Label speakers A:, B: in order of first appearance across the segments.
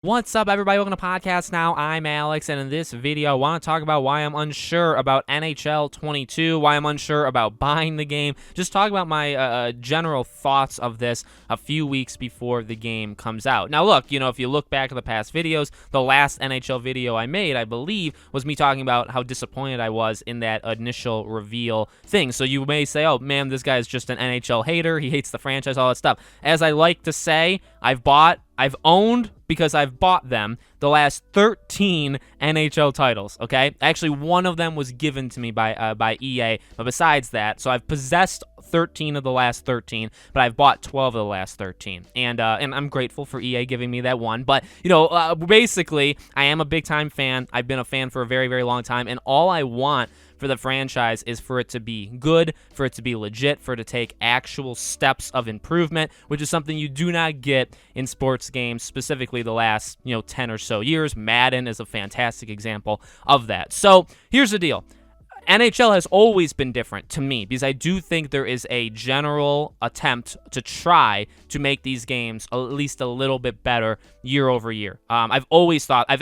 A: What's up, everybody? Welcome to Podcast Now. I'm Alex, and in this video, I want to talk about why I'm unsure about NHL 22, why I'm unsure about buying the game, just talk about my general thoughts of this a few weeks before the game comes out. Now, look, if you look back at the past videos, the last NHL video I made, I believe, was me talking about how disappointed I was in that initial reveal thing. So you may say, oh, man, this guy's just an NHL hater. He hates the franchise, all that stuff. As I like to say, I've owned, because I've bought them, the last 13 NHL titles, okay? Actually, one of them was given to me by EA, but besides that, so I've possessed 13 of the last 13, but I've bought 12 of the last 13, and I'm grateful for EA giving me that one, but, basically, I am a big-time fan. I've been a fan for a very, very long time, and all I want for the franchise is for it to be good, for it to be legit, for it to take actual steps of improvement, which is something you do not get in sports games, specifically the last, 10 or so years. Madden is a fantastic example of that. So here's the deal. NHL has always been different to me because I do think there is a general attempt to try to make these games at least a little bit better year over year. I've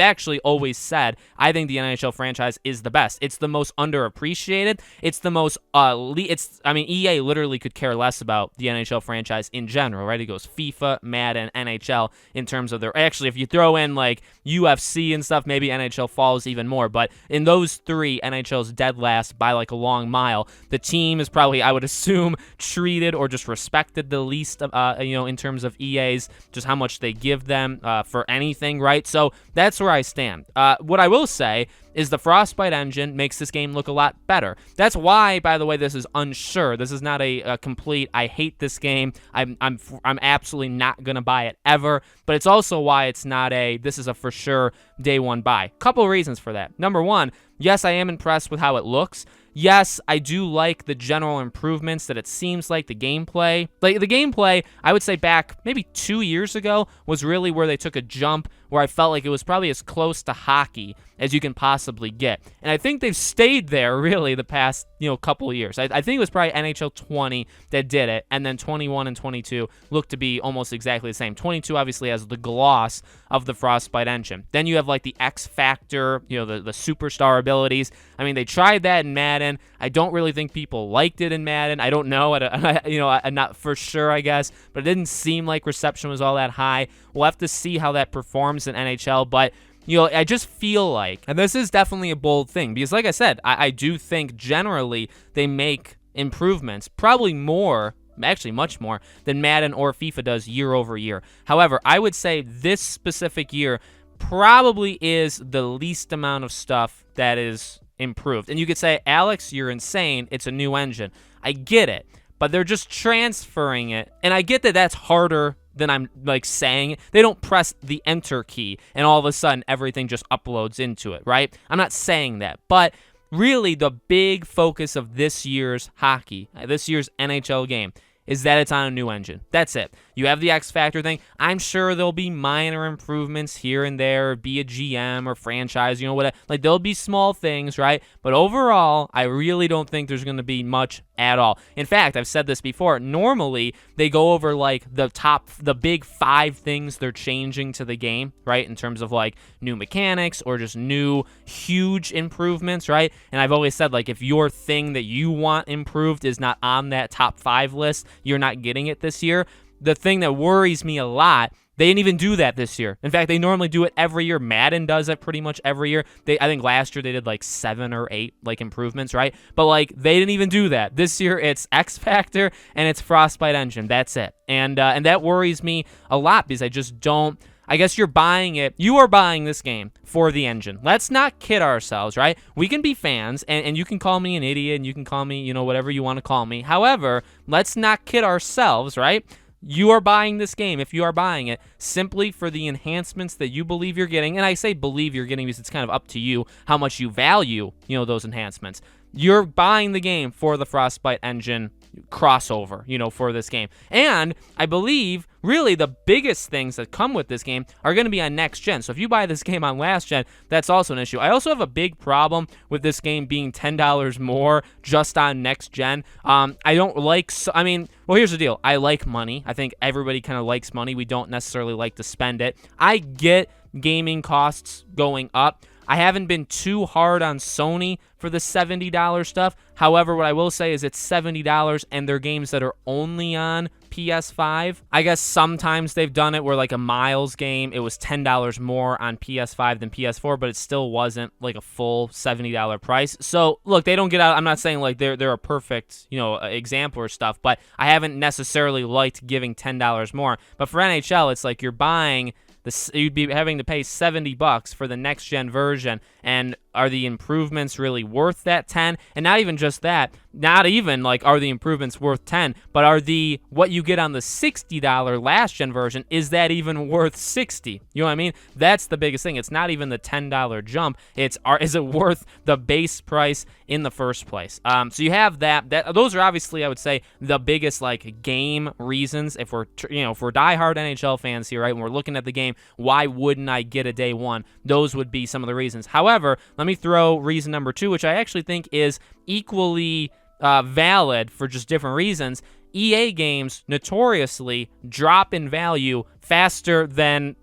A: actually always said, I think the NHL franchise is the best. It's the most underappreciated. It's the most, EA literally could care less about the NHL franchise in general, right? It goes FIFA, Madden, NHL in terms of actually, if you throw in like UFC and stuff, maybe NHL falls even more. But in those three, NHL's dead last by like a long mile. The team is probably, I would assume, treated or just respected the least, in terms of EA's, just how much they give them for anything, right? So that's where I stand. What I will say is the Frostbite engine makes this game look a lot better. That's why, by the way, this is unsure. This is not a complete, I hate this game. I'm absolutely not going to buy it ever. But it's also why it's not this is a for sure day one buy. Couple of reasons for that. Number one, yes, I am impressed with how it looks. Yes, I do like the general improvements that it seems like the gameplay. Like the gameplay, I would say back maybe 2 years ago was really where they took a jump, where I felt like it was probably as close to hockey as you can possibly get. And I think they've stayed there really the past, couple of years. I think it was probably NHL 20 that did it, and then 21 and 22 look to be almost exactly the same. 22 obviously has the gloss of the Frostbite engine. Then you have like the X Factor, the superstar abilities. I mean, they tried that in Madden. I don't really think people liked it in Madden. I don't know. I'm not for sure, I guess, but it didn't seem like reception was all that high. We'll have to see how that performs in NHL, but I just feel like, and this is definitely a bold thing, because like I said, I do think generally they make improvements, probably more, actually much more, than Madden or FIFA does year over year. However, I would say this specific year probably is the least amount of stuff that is improved. And you could say, Alex, you're insane. It's a new engine. I get it, but they're just transferring it. And I get that that's harder than I'm like saying. They don't press the enter key and all of a sudden everything just uploads into it, right? I'm not saying that, but really the big focus of this year's hockey, this year's NHL game, is that it's on a new engine. That's it. You have the X Factor thing. I'm sure there'll be minor improvements here and there, be a GM or franchise, whatever. Like, there'll be small things, right? But overall, I really don't think there's going to be much at all. In fact, I've said this before. Normally, they go over, like, the big 5 things they're changing to the game, right? In terms of, like, new mechanics or just new huge improvements, right? And I've always said, like, if your thing that you want improved is not on that top 5 list, you're not getting it this year. The thing that worries me a lot, they didn't even do that this year. In fact, they normally do it every year. Madden does it pretty much every year. I think last year they did like 7 or 8 like improvements, right? But like they didn't even do that. This year it's X Factor and it's Frostbite engine. That's it. And that worries me a lot because I just don't. I guess you're buying it. You are buying this game for the engine. Let's not kid ourselves, right? We can be fans, and you can call me an idiot, and you can call me, whatever you want to call me. However, let's not kid ourselves, right? You are buying this game, if you are buying it, simply for the enhancements that you believe you're getting. And I say believe you're getting because it's kind of up to you how much you value, those enhancements. You're buying the game for the Frostbite engine crossover, for this game. And I believe really the biggest things that come with this game are going to be on next gen. So if you buy this game on last gen, that's also an issue. I also have a big problem with this game being $10 more just on next gen. I don't like, well, here's the deal. I like money. I think everybody kind of likes money. We don't necessarily like to spend it. I get gaming costs going up. I haven't been too hard on Sony for the $70 stuff. However, what I will say is it's $70 and they're games that are only on PS5. I guess sometimes they've done it where like a Miles game, it was $10 more on PS5 than PS4, but it still wasn't like a full $70 price. So look, they don't get out. I'm not saying like they're a perfect, example or stuff, but I haven't necessarily liked giving $10 more. But for NHL, it's like you're buying you'd be having to pay $70 for the next gen version, and are the improvements really worth that 10? And not even just that, not even like are the improvements worth 10, but are what you get on the $60 last gen version, is that even worth 60? You know what I mean? That's the biggest thing. It's not even the $10 jump. Is it worth the base price in the first place? So you have that. Those are obviously, I would say, the biggest like game reasons. If we're diehard NHL fans here, right, and we're looking at the game, why wouldn't I get a day one? Those would be some of the reasons. However, let me throw reason number 2, which I actually think is equally valid for just different reasons. EA games notoriously drop in value faster than,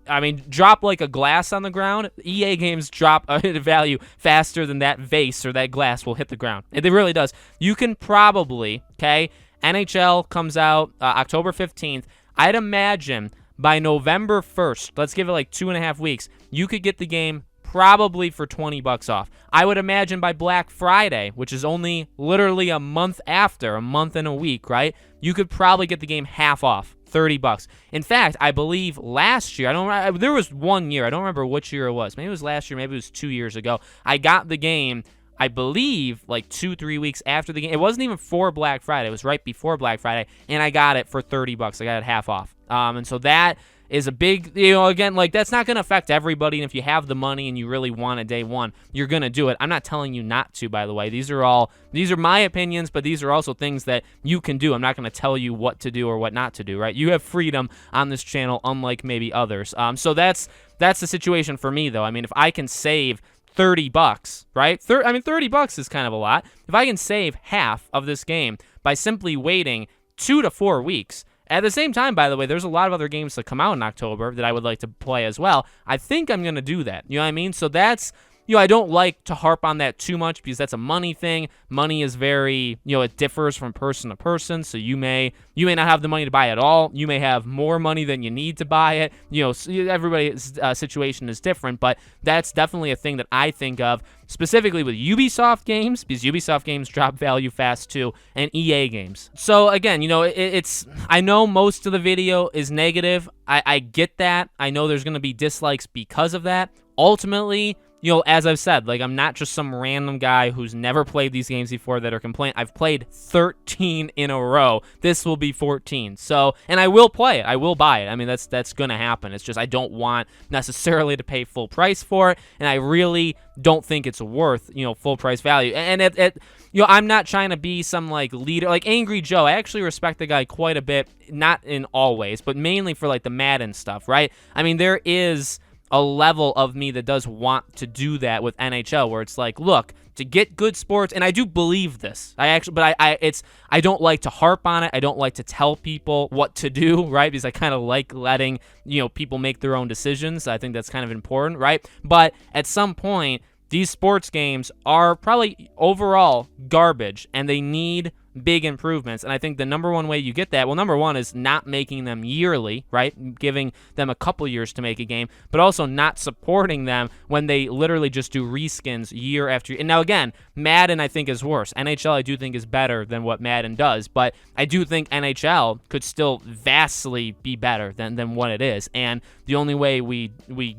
A: drop like a glass on the ground. EA games drop in value faster than that vase or that glass will hit the ground. It really does. You can probably, NHL comes out October 15th. I'd imagine by November 1st, let's give it like 2.5 weeks, you could get the game probably for $20 off. I would imagine by Black Friday, which is only literally a month and a week, right? You could probably get the game half off, $30. In fact, I believe last year, there was one year, I don't remember which year it was. Maybe it was last year, maybe it was 2 years ago. I got the game, I believe, like 2-3 weeks after the game. It wasn't even for Black Friday. It was right before Black Friday, and I got it for $30. I got it half off. And so that is a big, again, like that's not going to affect everybody. And if you have the money and you really want a day one, you're going to do it. I'm not telling you not to, by the way. These are my opinions, but these are also things that you can do. I'm not going to tell you what to do or what not to do, right? You have freedom on this channel, unlike maybe others. So that's the situation for me, though. I mean, if I can save $30, right? $30 is kind of a lot. If I can save half of this game by simply waiting 2 to 4 weeks. At the same time, by the way, there's a lot of other games that come out in October that I would like to play as well. I think I'm going to do that. You know what I mean? So that's, I don't like to harp on that too much because that's a money thing. Money is very, it differs from person to person. So you may not have the money to buy it at all. You may have more money than you need to buy it. Everybody's situation is different, but that's definitely a thing that I think of specifically with Ubisoft games, because Ubisoft games drop value fast too, and EA games. So again, I know most of the video is negative. I get that. I know there's going to be dislikes because of that. Ultimately, as I've said, like I'm not just some random guy who's never played these games before that are complaining. I've played 13 in a row. This will be 14. So, and I will play it. I will buy it. I mean, that's going to happen. It's just I don't want necessarily to pay full price for it, and I really don't think it's worth, full price value. And I'm not trying to be some like leader, like Angry Joe. I actually respect the guy quite a bit, not in all ways, but mainly for like the Madden stuff, right? I mean, there is a level of me that does want to do that with NHL, where it's like, look, to get good sports, and I do believe this. I don't like to harp on it. I don't like to tell people what to do, right? Because I kind of like letting, people make their own decisions. I think that's kind of important, right? But at some point, these sports games are probably overall garbage, and they need big improvements. And I think the number one way you get that, well, number one is not making them yearly, right? Giving them a couple years to make a game, but also not supporting them when they literally just do reskins year after year. And now again, Madden I think is worse. NHL I do think is better than what Madden does, but I do think NHL could still vastly be better than what it is. And the only way we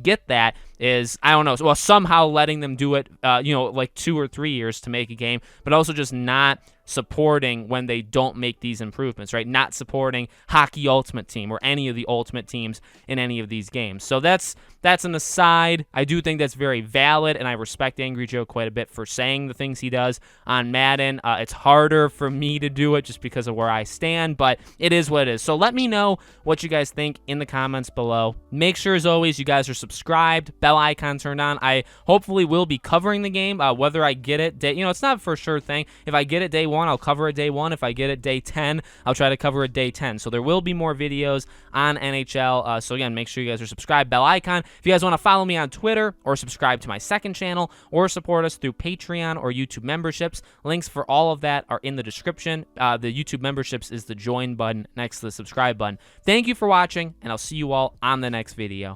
A: get that is, I don't know, well, somehow letting them do it, like 2 or 3 years to make a game, but also just not supporting when they don't make these improvements, right? Not supporting Hockey Ultimate Team or any of the Ultimate Teams in any of these games. So that's an aside. I do think that's very valid, and I respect Angry Joe quite a bit for saying the things he does on Madden. It's harder for me to do it just because of where I stand, but it is what it is. So let me know what you guys think in the comments below. Make sure, as always, you guys are subscribed, bell icon turned on. I hopefully will be covering the game, whether I get it it's not for sure thing. If I get it day one, 1, I'll cover a day 1. If I get it day 10, I'll try to cover a day 10. So there will be more videos on NHL. So again, make sure you guys are subscribed, bell icon. If you guys want to follow me on Twitter or subscribe to my second channel or support us through Patreon or YouTube memberships, links for all of that are in the description. The YouTube memberships is the join button next to the subscribe button. Thank you for watching, and I'll see you all on the next video.